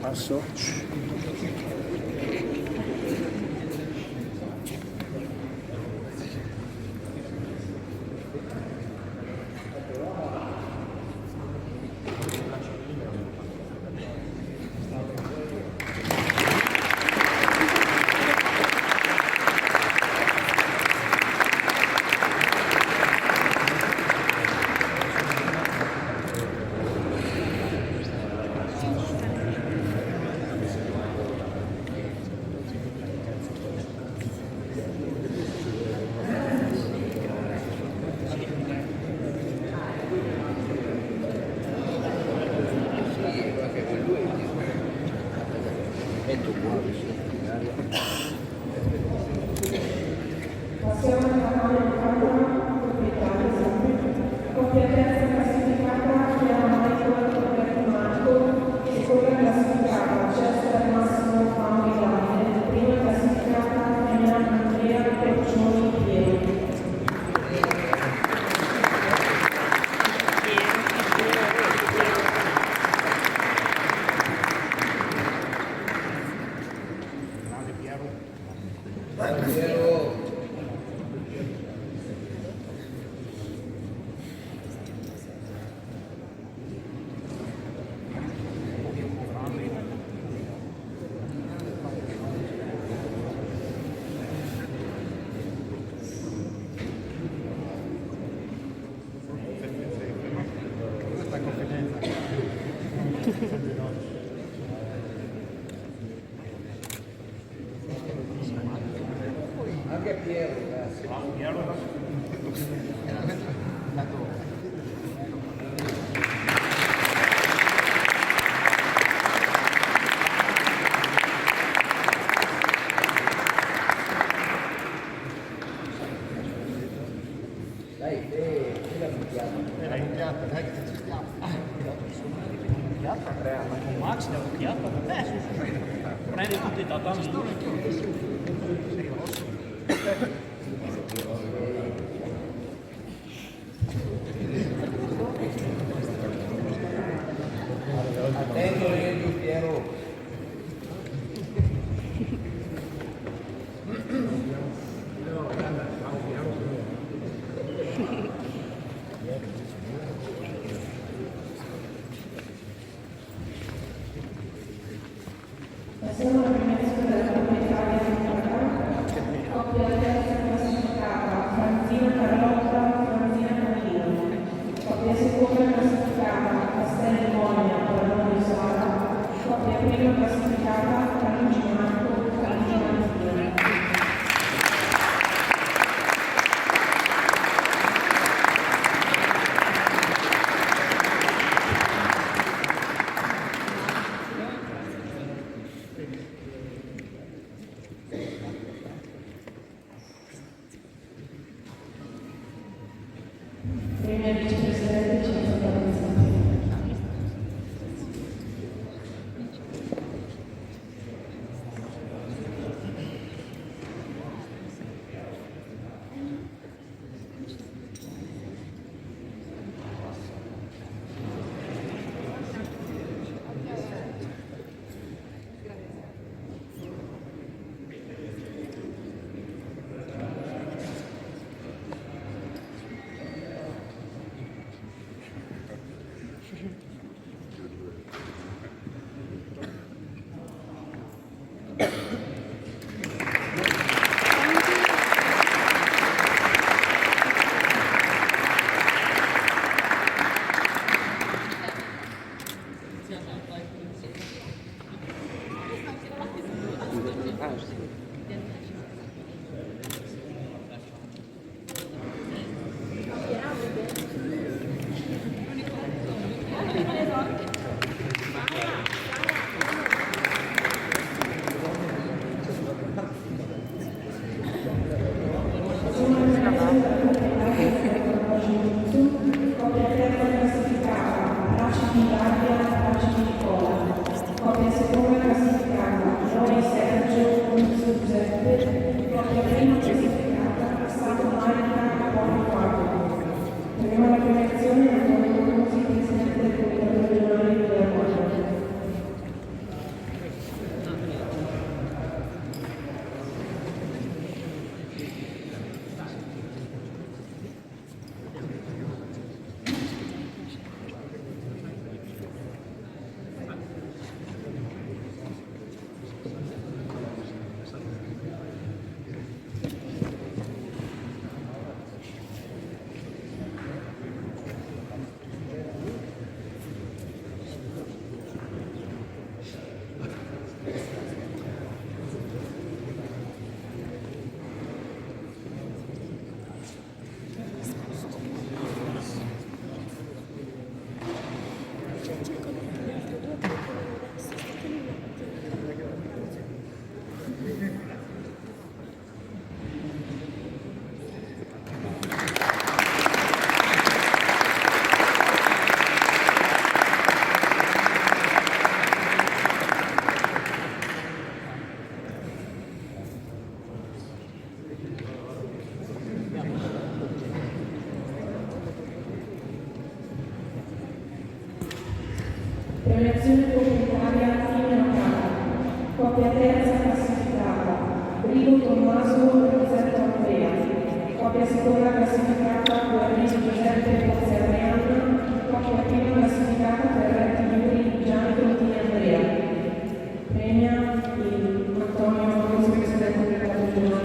Passo. Anche Piero, grazie. Dai, la buttiamo. La buttiamo, dai che ci stiamo. Ma con Max da occhiata? Prendi tutti i tatami. Attento lì, Piero. Passiamo alla premiazione della comunità di coppia terza classificata Franzina Carlotta, Franzina Camillo, coppia seconda classificata Castelli Monia, Barone Sara, coppia prima classificata Caligi Marco, Caligi Martina. Premiazione comunitaria Fine Natale. Coppia terza classificata. Rigo Tommaso Rosetto Andrea. Coppia seconda classificata Guerrino Giuseppe Pozzerreana. Coppia prima classificata Ferretti Yuri Gianni Contini Andrea. Premia il Antonio Rossi, presidente della regione.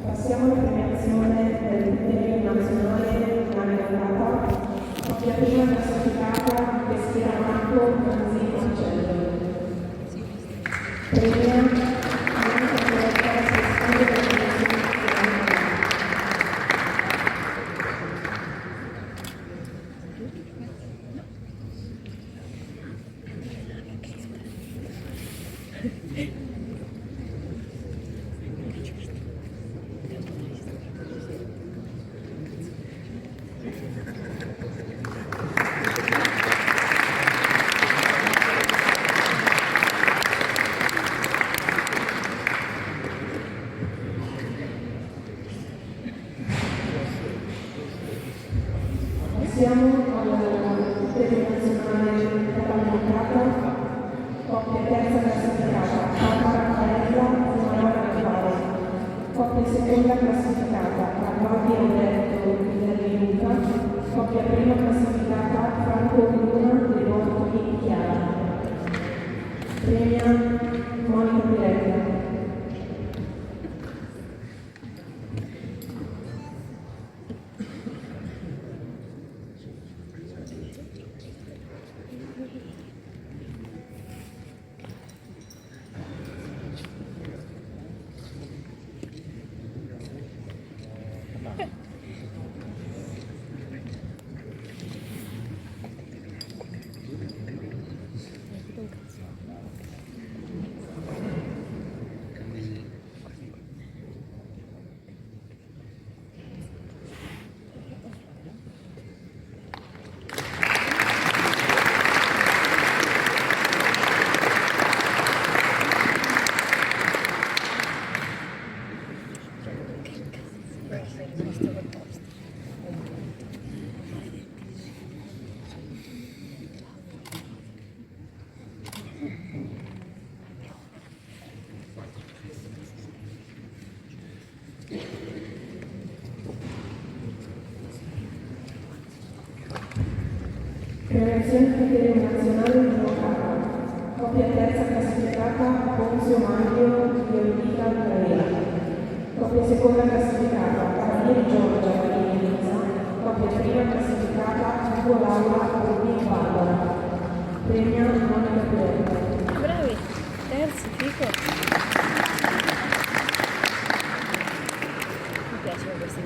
Passiamo alla premiazione del premio nazionale Marinata, coppia prima classificata Peschiera Marco Manzini Marcello. Premia Monica Diretta Sestile del Commissione nazionale. Passiamo al premio nazionale Cavalcata, coppia terza classificata Papa Raffaella Manuela Raffaele, coppia seconda classificata Claudia Alberto Videlli Luca, coppia prima classificata Franco Luna De Bortoli Chiara. Premia Monica Diretta. Premiazione criterio nazionale di Novara, coppia terza classificata Ponzio Mario Violita Carriera, coppia seconda classificata Cavalieri Giorgia Maria Elisa, coppia prima classificata Ugo Laura Rubini Barbara. Premia Monica Diretta. Bravi, terzi, fico. Mi piacciono questi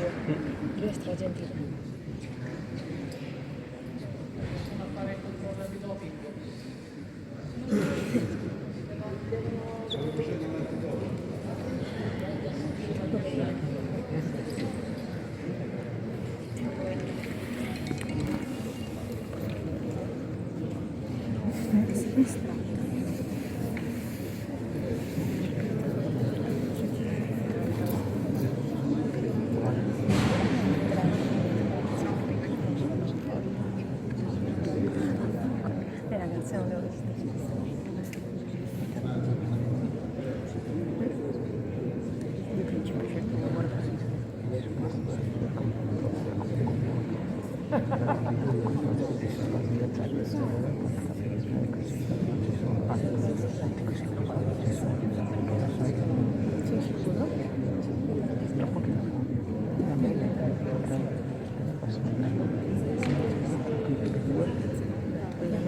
due stragentili.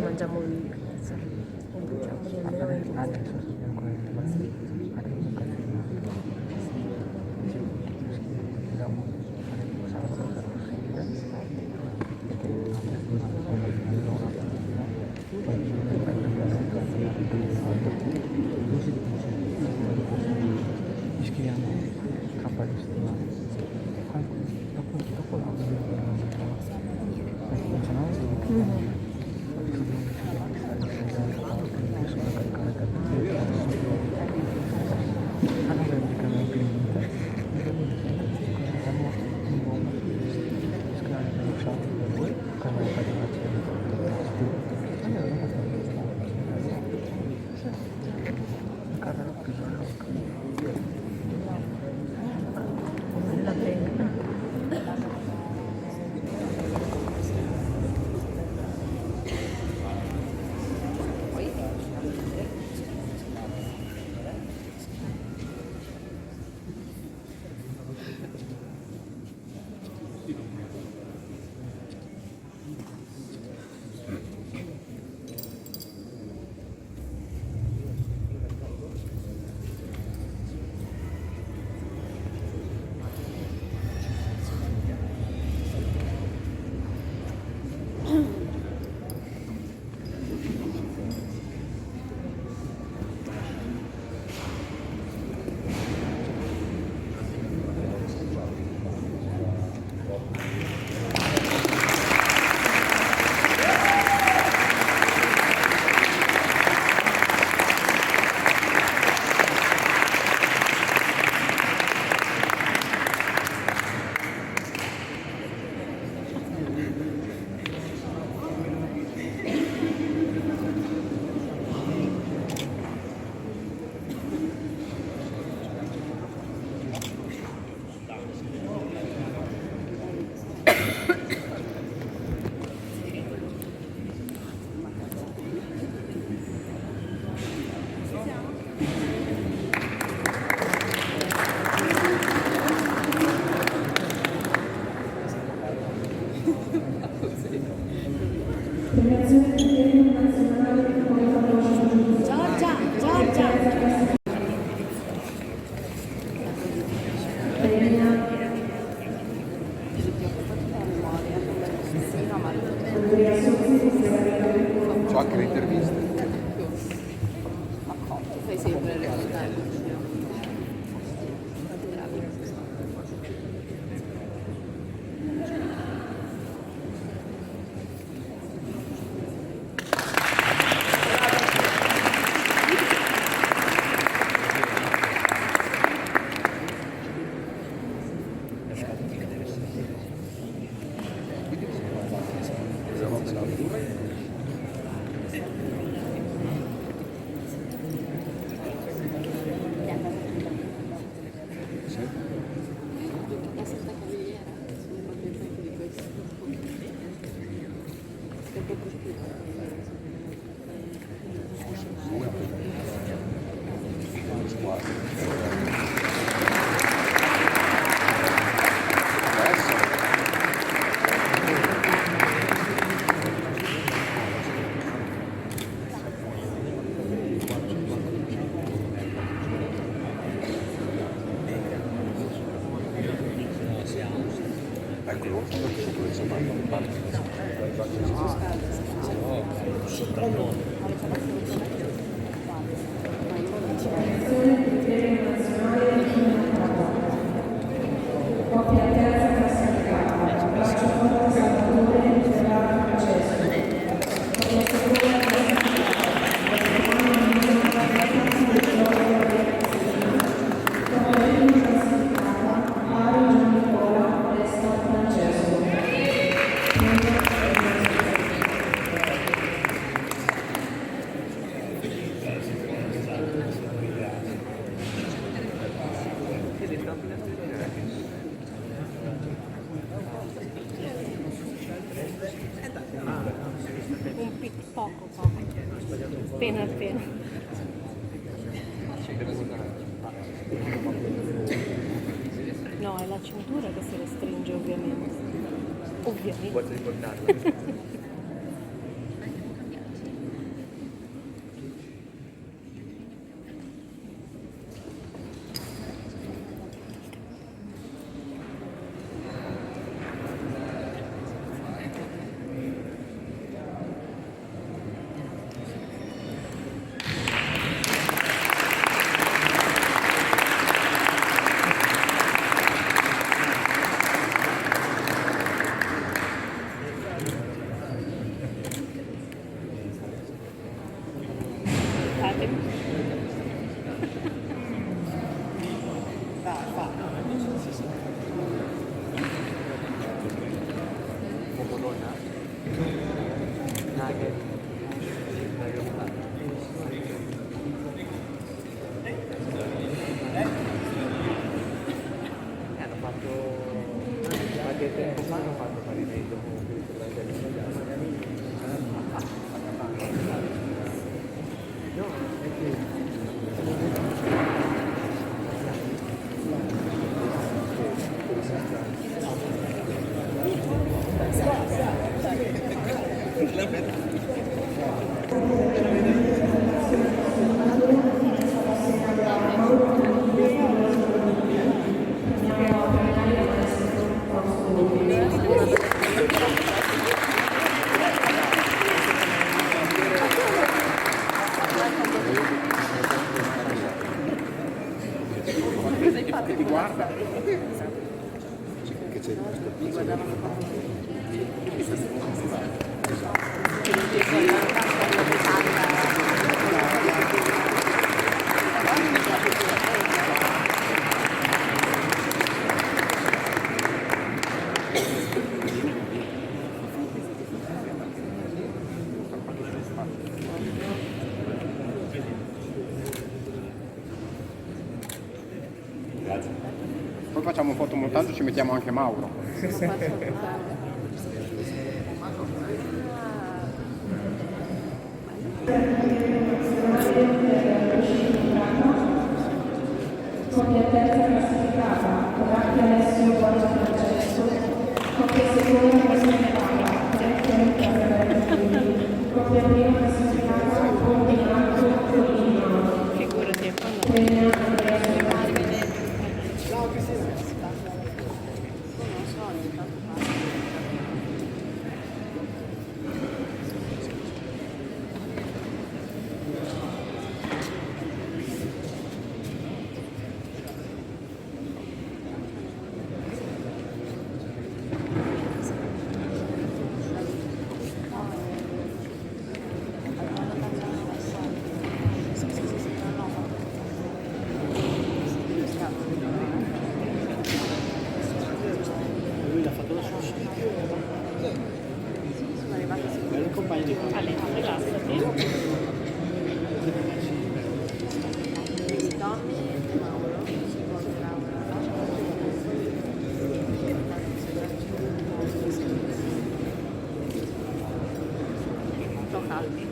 Mangiamo lì. Non bruciamo nemmeno 20. Iscriviamo tra Palestina. Dopo la So anche le interviste. Fai sempre le cose. Poco. Appena. No, è la cintura che si restringe ovviamente. Vuoi ricordarlo? Hanno fatto qualche tempo fa, hanno fatto fallimento con no, è che Ti guarda. Che c'è questo Grazie. Poi facciamo un fotomontaggio, ci mettiamo anche Mauro. Coppia terza classificata, Corrati Alessio Borgia Francesco, coppia seconda classificata, Vecchia Luca Ferretti, coppia prima classificata, Ponti Marco Collino, Figurati, Pena Andrea Giovanni. Lui l'ha fatto da solo. Bello compagno di famiglia. Ale, rilassati. Tommy e Mauro si incontravano caldi.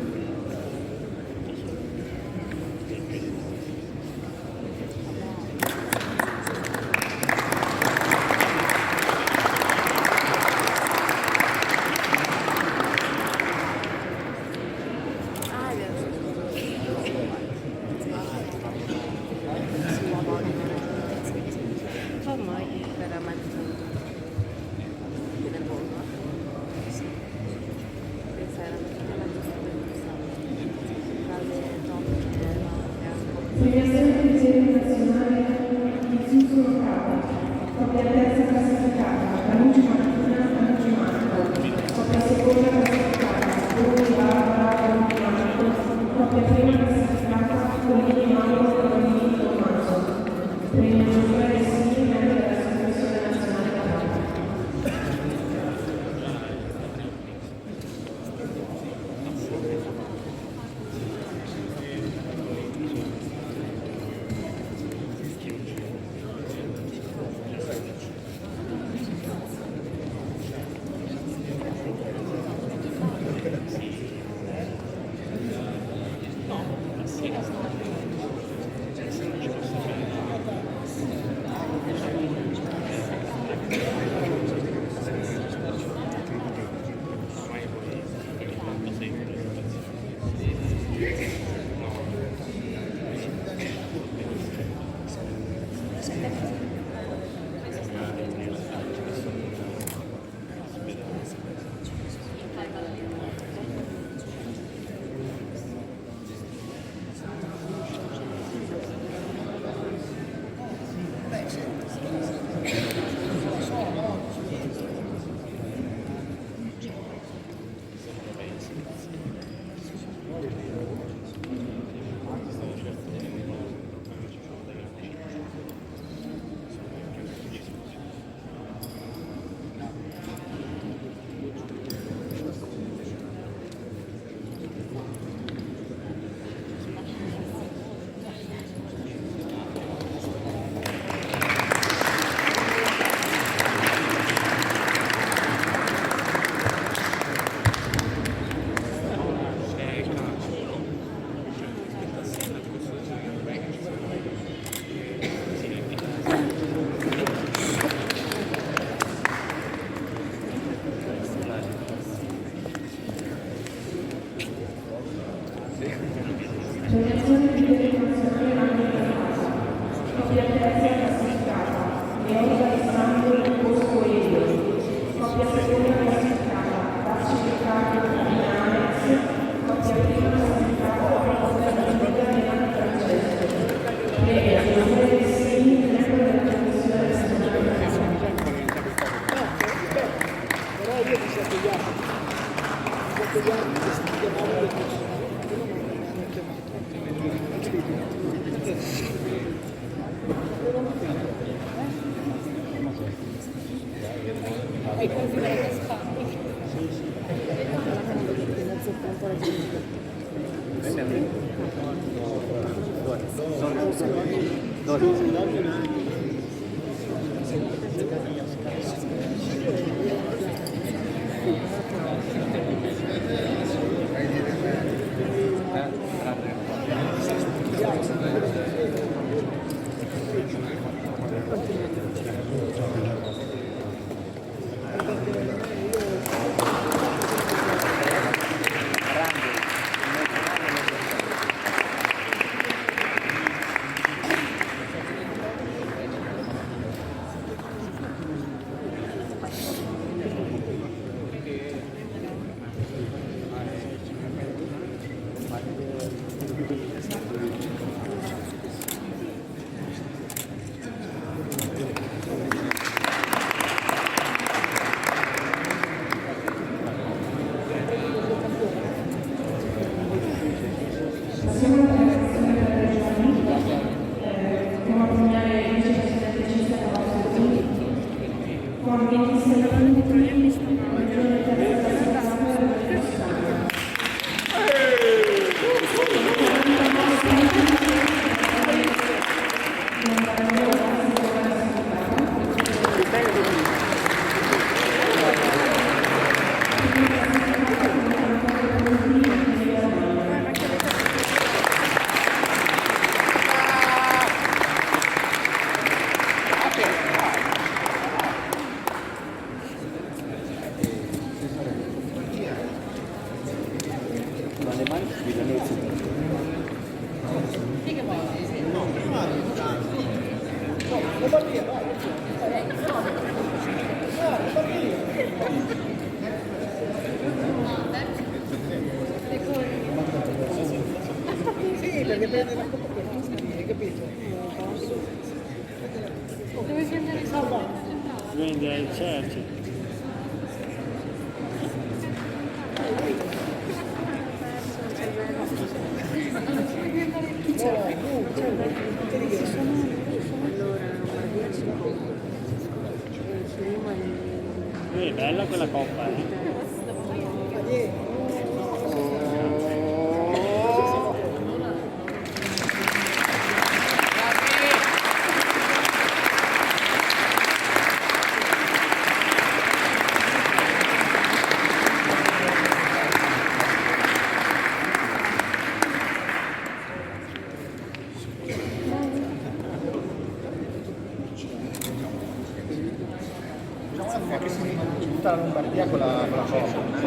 Ormai Veramente nervoso. Pensare alla Premiazione di serie nazionale di Suso Locale, coppia terza classificata, Ranucci Martina, Ranucci Marco, coppia seconda classificata, Rui Barbara, Rui Marco, coppia prima classificata, Collini Mauro, Collini Tommaso. Premio maggiore sì, membro della Commissione Nazionale Karate. Selezione di derivazione antitraffico. Coppia terza classificata. Leosa Alessandro Bosco Elio. Coppia seconda classificata. Tassi Riccardo Alex. Coppia prima classificata. Rosa Giulia Milano Francesco. Previa Giulia Dessini, membro della Commissione Nazionale. Però io mi sono pigliato questi chiamavano Hai considerato Spagna? Mezzo punto la sì, perché prende la coppa per tutti, hai capito? Dove si andare a Quindi ai cerci. Bella quella coppa, Tutta la Lombardia con la coppa.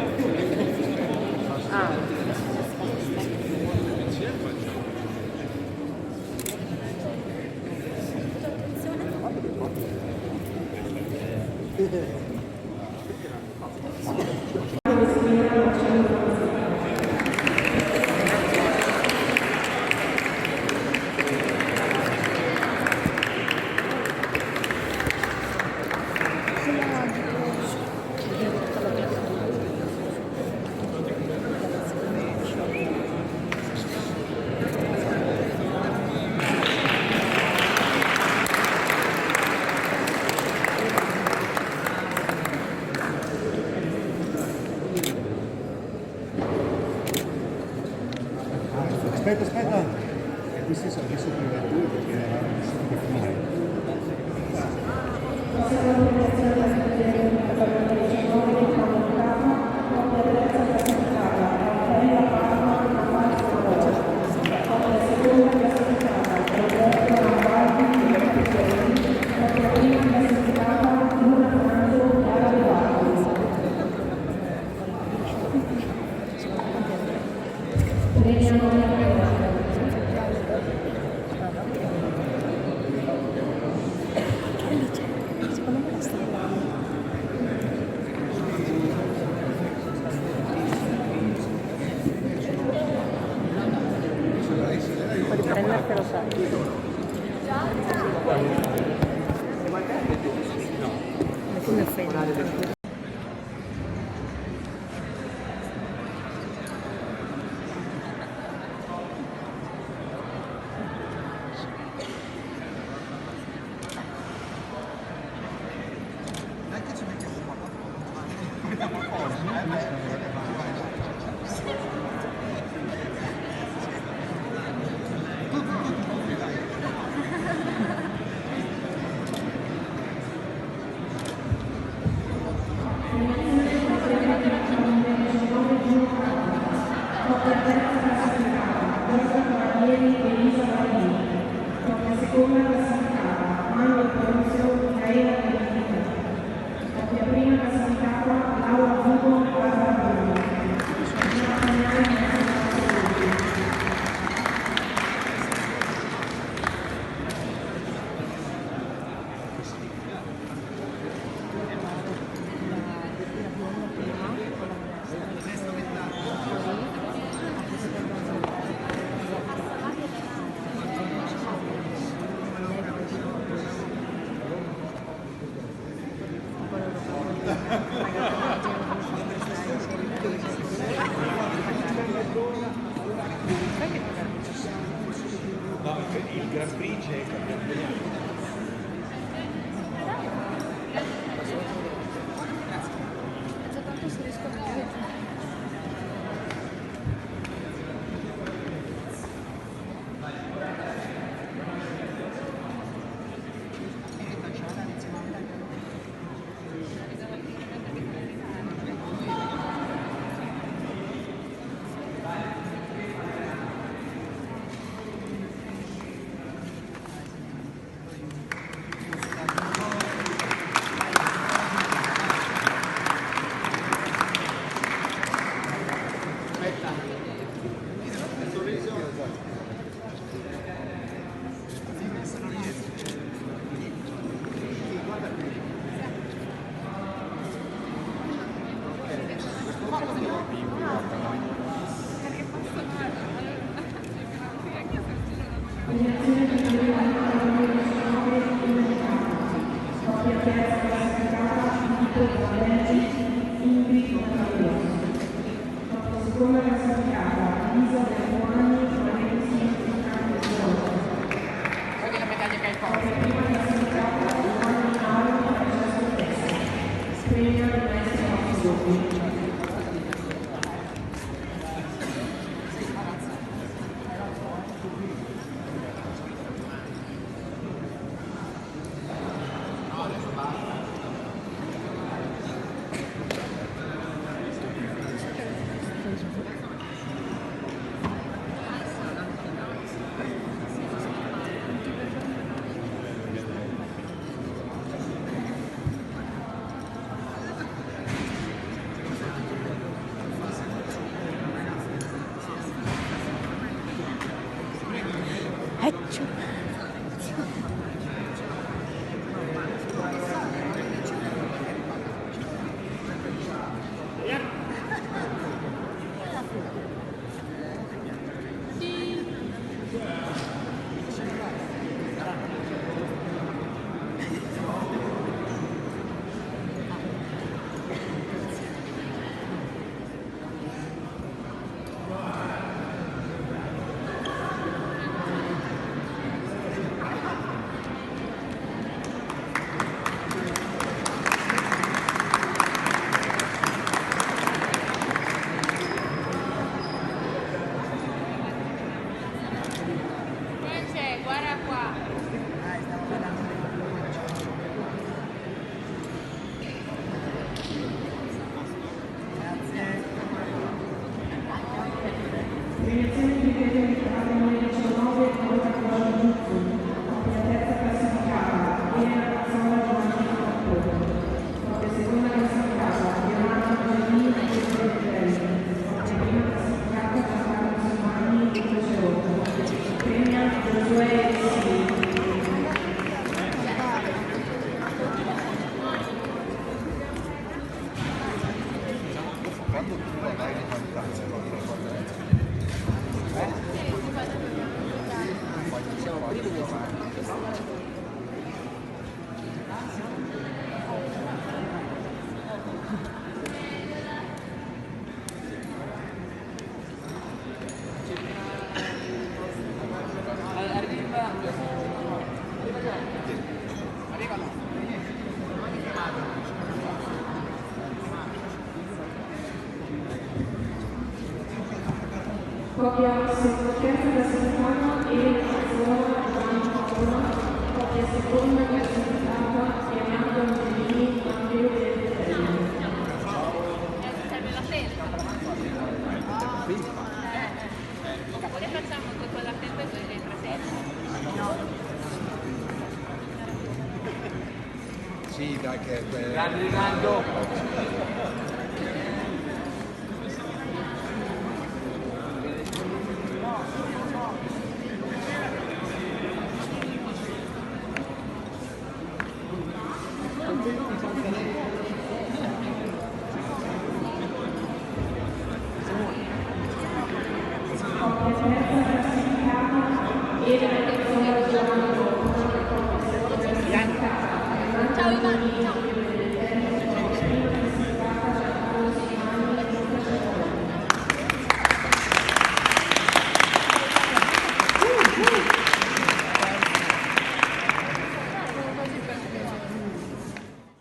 Seconda classificata, Manuel Produzione Micaela Benedita. Coppia prima classificata, Laura Vivo Barbara. Coppia terza classificata Elena Mazzola Giovanni Coppola. Coppia seconda classificata Bianca Angelini Matteo Bertelli. Serve la testa. Le facciamo con la testa e con le presenti. Sì, dai che è Arrivando. Ciao Ivani, ciao.